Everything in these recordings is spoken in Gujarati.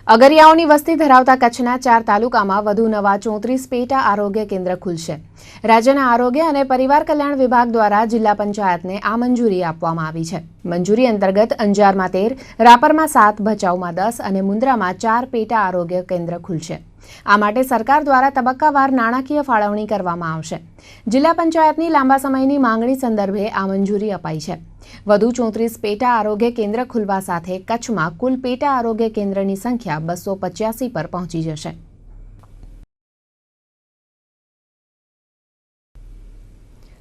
અગરિયાઓની વસ્તી ધરાવતા કચ્છના 4 તાલુકામાં વધુ નવા 34 પેટા આરોગ્ય કેન્દ્ર ખુલશે। રાજ્યના આરોગ્ય અને પરિવાર કલ્યાણ વિભાગ દ્વારા જિલ્લા પંચાયતને આ મંજૂરી આપવામાં આવી છે। મંજૂરી અંતર્ગત અંજારમાં 13, રાપરમાં 7, ભચાઉમાં 10 અને મુન્દ્રામાં 4 પેટા આરોગ્ય કેન્દ્ર ખુલશે। આ માટે સરકાર દ્વારા તબક્કાવાર નાણાકીય ફાળવણી કરવામાં આવશે। જિલ્લા પંચાયતની લાંબા સમયની માંગણી સંદર્ભે આ મંજૂરી અપાઈ છે। વધુ 34 પેટા આરોગ્ય કેન્દ્ર ખુલવા સાથે કચ્છમાં કુલ પેટા આરોગ્ય કેન્દ્રની સંખ્યા 285 પર પહોંચી જશે।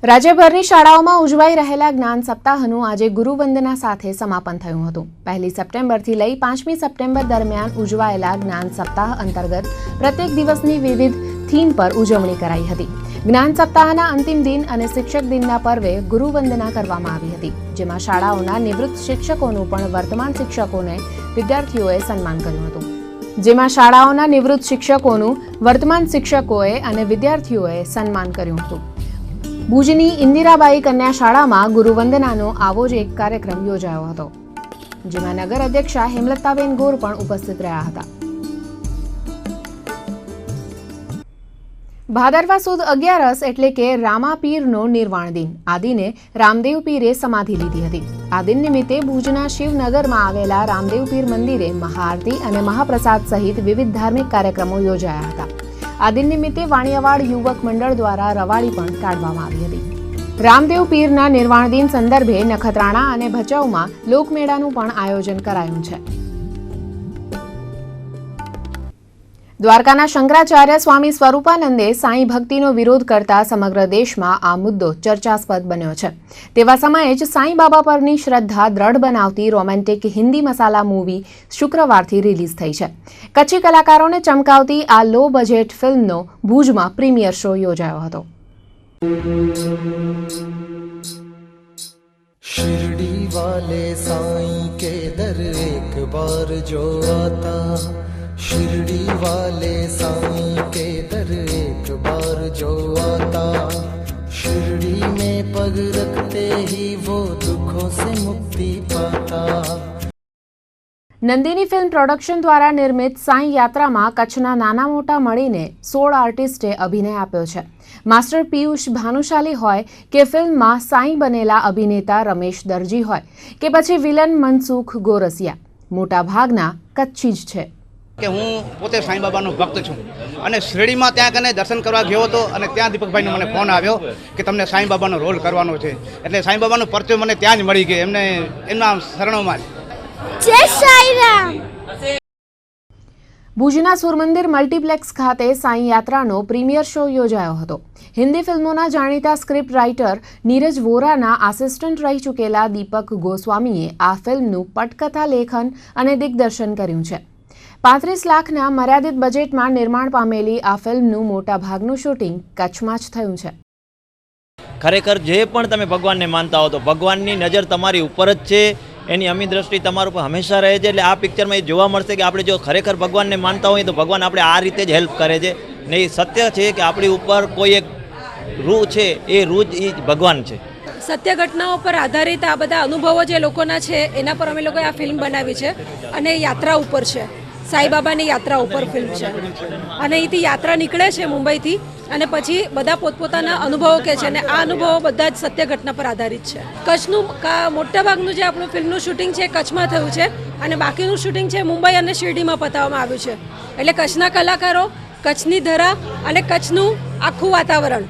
રાજ્યભરની શાળાઓમાં ઉજવાઈ રહેલા જ્ઞાન સપ્તાહનું આજે ગુરુવંદના સાથે સમાપન થયું હતું। 1 સપ્ટેમ્બરથી લઈ 5મી સપ્ટેમ્બર દરમિયાન ઉજવાયેલા જ્ઞાન સપ્તાહ અંતર્ગત પ્રત્યેક દિવસની વિવિધ થીમ પર ઉજવણી કરાઈ હતી। જ્ઞાન સપ્તાહના અંતિમ દિન અને શિક્ષક દિનના પર્વે ગુરુવંદના કરવામાં આવી હતી, જેમાં શાળાઓના નિવૃત્ત શિક્ષકોનું પણ વર્તમાન શિક્ષકોને વિદ્યાર્થીઓએ સન્માન કર્યું હતું। જેમાં શાળાઓના નિવૃત્ત શિક્ષકોનું વર્તમાન શિક્ષકોએ અને વિદ્યાર્થીઓએ સન્માન કર્યું હતું। ભુજની ઇન્દિરાબાઈ કન્યા શાળામાં ગુરુવંદનાનો આવો જ એક કાર્યક્રમ યોજાયો હતો, જેમાં નગર અધ્યક્ષા હેમલતાબેન ગોર પણ ઉપસ્થિત રહ્યા હતા। ભાદરવા સુદ 11 એટલે કે રામા પીરનો નિર્વાણ દિન। આ દિને રામદેવ પીરે સમાધિ લીધી હતી। આ દિન નિમિત્તે ભુજના શિવનગરમાં આવેલા રામદેવ પીર મંદિરે મહાઆરતી અને મહાપ્રસાદ સહિત વિવિધ ધાર્મિક કાર્યક્રમો યોજાયા હતા। આ દિન નિમિત્તે વાણિયાવાડ યુવક મંડળ દ્વારા રવાડી પણ કાઢવામાં આવી હતી। રામદેવ પીરના નિર્વાણ દિન સંદર્ભે નખત્રાણા અને ભચાઉમાં લોકમેળાનું પણ આયોજન કરાયું છે। દ્વારકાના શંકરાચાર્ય સ્વામી સ્વરૂપાનંદે સાંઈ ભક્તિનો વિરોધ કરતા સમગ્ર દેશમાં આ મુદ્દો ચર્ચાસ્પદ બન્યો છે। તેવા સમયે જ સાંઈ બાબા પરની શ્રદ્ધા દ્રઢ બનાવતી રોમેન્ટિક હિન્દી મસાલા મૂવી શુક્રવારથી રિલીઝ થઈ છે। કચ્છી કલાકારોને ચમકાવતી આ લો બજેટ ફિલ્મનો ભુજમાં પ્રીમિયર શો યોજાયો હતો। शिरडी वाले साईं के दर एक बार जो आता, शिरडी वाले साईं के दर एक बार जो आता, शिरडी में पग रखते ही वो दुखों से मुक्ति पाता। નંદિની ફિલ્મ પ્રોડક્શન દ્વારા નિર્મિત સાંઈ યાત્રામાં કચ્છના નાના મોટા મળીને 16 આર્ટિસ્ટે અભિનય આપ્યો છે। માસ્ટર પિયુષ ભાનુશાલી હોય કે ફિલ્મમાં સાંઈ બનેલા અભિનેતા રમેશ દરજી હોય કે પછી વિલન મનસુખ ગોરસિયા, મોટા ભાગના કચ્છી જ છે। કે હું પોતે સાંઈ બાબાનો ભક્ત છું અને શિરડીમાં ત્યાં કને દર્શન કરવા ગયો હતો અને ત્યાં દીપકભાઈનો મને ફોન આવ્યો કે તમને સાંઈ બાબાનો રોલ કરવાનો છે, એટલે સાંઈ બાબાનો પરચો મને ત્યાં જ મળી ગયો, એમના શરણોમાં જ। જય સાંઈ રામ। ભુજના સુરમંદિર મલ્ટીપ્લેક્સ ખાતે સાંઈ યાત્રાનો પ્રીમિયર શો યોજાયો હતો। હિન્દી ફિલ્મોના જાણીતા સ્ક્રિપ્ટ રાઇટર નીરજ વોરાના આસિસ્ટન્ટ રહી ચૂકેલા દીપક ગોસ્વામીએ આ ફિલ્મનું પટકથા લેખન અને દિગ્દર્શન કર્યું છે। 35 લાખના મર્યાદિત બજેટમાં નિર્માણ પામેલી આ ફિલ્મનું મોટા ભાગનું શૂટિંગ કચ્છમાં જ થયું છે। ખરેખર જે પણ તમે ભગવાનને માનતા હો તો ભગવાનની નજર તમારી ઉપર જ છે, એની અમી દ્રષ્ટિ તમારા ઉપર હંમેશા રહે છે। એટલે આ પિક્ચરમાં એ જોવા મળશે કે આપણે જો ખરેખર ભગવાનને માનતા હોઈએ તો ભગવાન આપણે આ રીતે જ હેલ્પ કરે છે। ને એ સત્ય છે કે આપણી ઉપર કોઈ એક રૂહ છે, એ રૂહ જ ભગવાન છે। સત્ય ઘટનાઓ પર આધારિત આ બધા અનુભવો જે લોકોના છે એના પર અમે લોકોએ આ ફિલ્મ બનાવી છે અને યાત્રા ઉપર છે, સાંઈબાબાની યાત્રા ઉપર ફિલ્મ છે। અને અહીંથી યાત્રા નીકળે છે મુંબઈથી અને પછી બધા પોતપોતાના અનુભવો કહે છે અને આ અનુભવો બધા જ સત્ય ઘટના પર આધારિત છે। કચ્છનું મોટાભાગનું જે આપણું ફિલ્મનું શૂટિંગ છે કચ્છમાં થયું છે અને બાકીનું શૂટિંગ છે મુંબઈ અને શિરડીમાં પતાવવામાં આવ્યું છે। એટલે કચ્છના કલાકારો, કચ્છની ધરા અને કચ્છનું આખું વાતાવરણ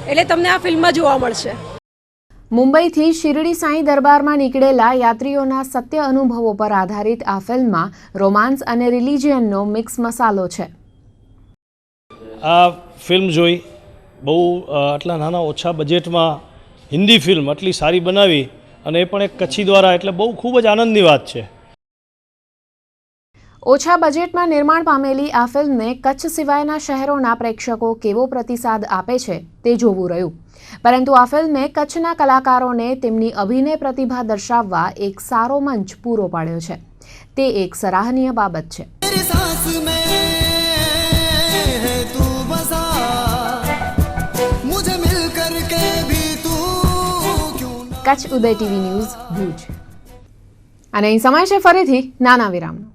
એટલે તમને આ ફિલ્મમાં જોવા મળશે। મુંબઈથી શિરડી સાંઈ દરબારમાં નીકળેલા યાત્રીઓના સત્ય અનુભવો પર આધારિત આ ફિલ્મમાં રોમાન્સ અને રિલિજિયનનો મિક્સ મસાલો છે। આ ફિલ્મ જોઈ બહુ આટલા નાના ઓછા બજેટમાં હિન્દી ફિલ્મ આટલી સારી બનાવી અને એ પણ એક કચ્છી દ્વારા, એટલે બહુ ખૂબ જ આનંદની વાત છે। ઓછા બજેટમાં નિર્માણ પામેલી આ ફિલ્મને કચ્છ સિવાયના શહેરોના પ્રેક્ષકો કેવો પ્રતિસાદ આપે છે તે જોવું રહ્યું, પરંતુ આ ફિલ્મે કચ્છના કલાકારોને તેમની અભિનય પ્રતિભા દર્શાવવા એક સારો મંચ પૂરો પાડ્યો છે। તે એક સરાહનીય બાબત છે। કચ્છ ઉદય ટીવી ન્યૂઝ ભુજ। અને અહીં સમય છે ફરીથી નાના વિરામનો।